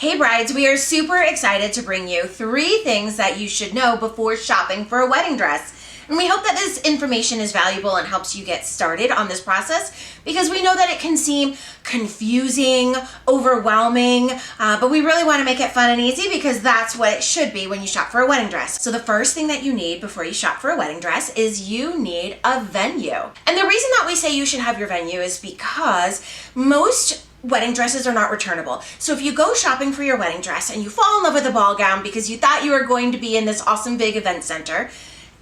Hey brides, we are super excited to bring you 3 things that you should know before shopping for a wedding dress. And we hope that this information is valuable and helps you get started on this process because we know that it can seem confusing, overwhelming, but we really want to make it fun and easy because that's what it should be when you shop for a wedding dress. So the first thing that you need before you shop for a wedding dress is you need a venue. And the reason that we say you should have your venue is because most wedding dresses are not returnable. So if you go shopping for your wedding dress and you fall in love with a ball gown because you thought you were going to be in this awesome big event center,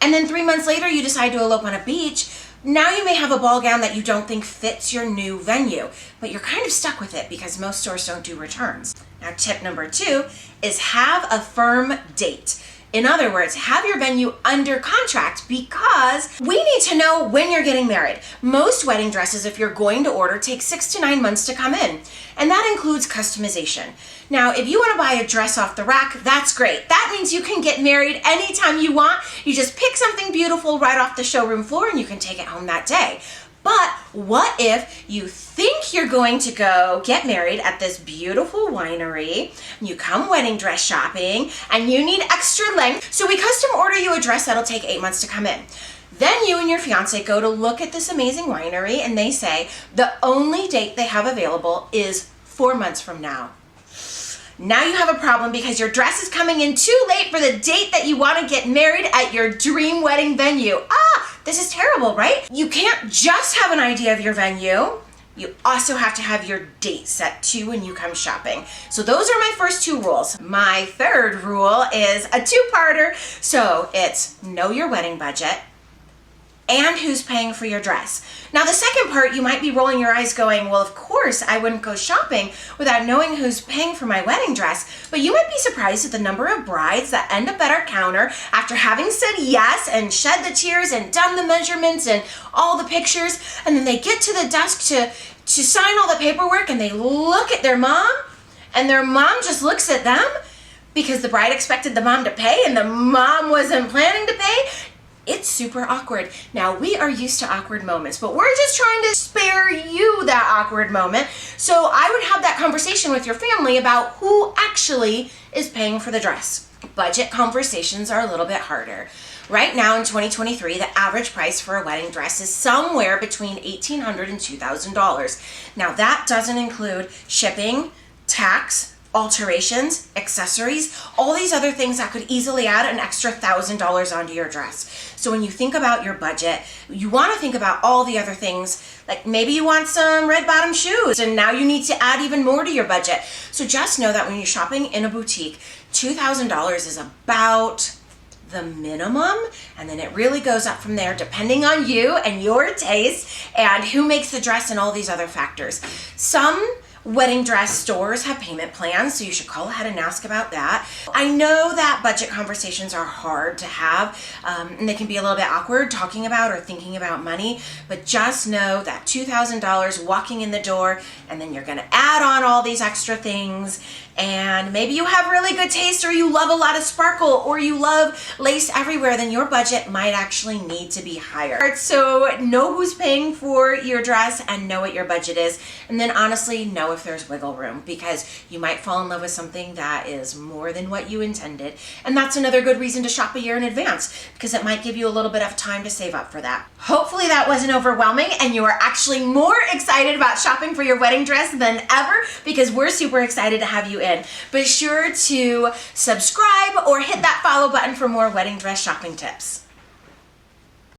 and then 3 months later you decide to elope on a beach, now you may have a ball gown that you don't think fits your new venue, but you're kind of stuck with it because most stores don't do returns. Now tip number 2 is have a firm date. In other words, have your venue under contract because we need to know when you're getting married. Most wedding dresses, if you're going to order, take 6 to 9 months to come in, and that includes customization. Now, if you want to buy a dress off the rack, that's great. That means you can get married anytime you want. You just pick something beautiful right off the showroom floor and you can take it home that day. But what if you think you're going to go get married at this beautiful winery, and you come wedding dress shopping, and you need extra length, so we custom order you a dress that'll take 8 months to come in. Then you and your fiance go to look at this amazing winery, and they say the only date they have available is 4 months from now. Now you have a problem because your dress is coming in too late for the date that you want to get married at your dream wedding venue. This is terrible, right? You can't just have an idea of your venue. You also have to have your date set too when you come shopping. So those are my first 2 rules. My third rule is a 2-parter. So it's know your wedding budget and who's paying for your dress. Now the second part, you might be rolling your eyes going, well, of course I wouldn't go shopping without knowing who's paying for my wedding dress, but you might be surprised at the number of brides that end up at our counter after having said yes and shed the tears and done the measurements and all the pictures, and then they get to the desk to sign all the paperwork and they look at their mom, and their mom just looks at them because the bride expected the mom to pay and the mom wasn't planning to pay. It's super awkward. Now, we are used to awkward moments, but we're just trying to spare you that awkward moment. So I would have that conversation with your family about who actually is paying for the dress. Budget conversations are a little bit harder. Right now in 2023, the average price for a wedding dress is somewhere between $1,800 and $2,000. Now, that doesn't include shipping, tax, alterations, accessories, all these other things that could easily add an extra $1,000 onto your dress. So when you think about your budget, you want to think about all the other things, like maybe you want some red bottom shoes and now you need to add even more to your budget. So just know that when you're shopping in a boutique, $2,000 is about the minimum, and then it really goes up from there depending on you and your taste and who makes the dress and all these other factors. Some wedding dress stores have payment plans, so you should call ahead and ask about that. I know that budget conversations are hard to have, and they can be a little bit awkward talking about or thinking about money, but just know that $2,000 walking in the door, and then you're gonna add on all these extra things, and maybe you have really good taste or you love a lot of sparkle or you love lace everywhere, then your budget might actually need to be higher. So know who's paying for your dress and know what your budget is, and then honestly know if there's wiggle room because you might fall in love with something that is more than what you intended, and that's another good reason to shop a year in advance because it might give you a little bit of time to save up for that. Hopefully that wasn't overwhelming and you are actually more excited about shopping for your wedding dress than ever because we're super excited to have you in. Be sure to subscribe or hit that follow button for more wedding dress shopping tips.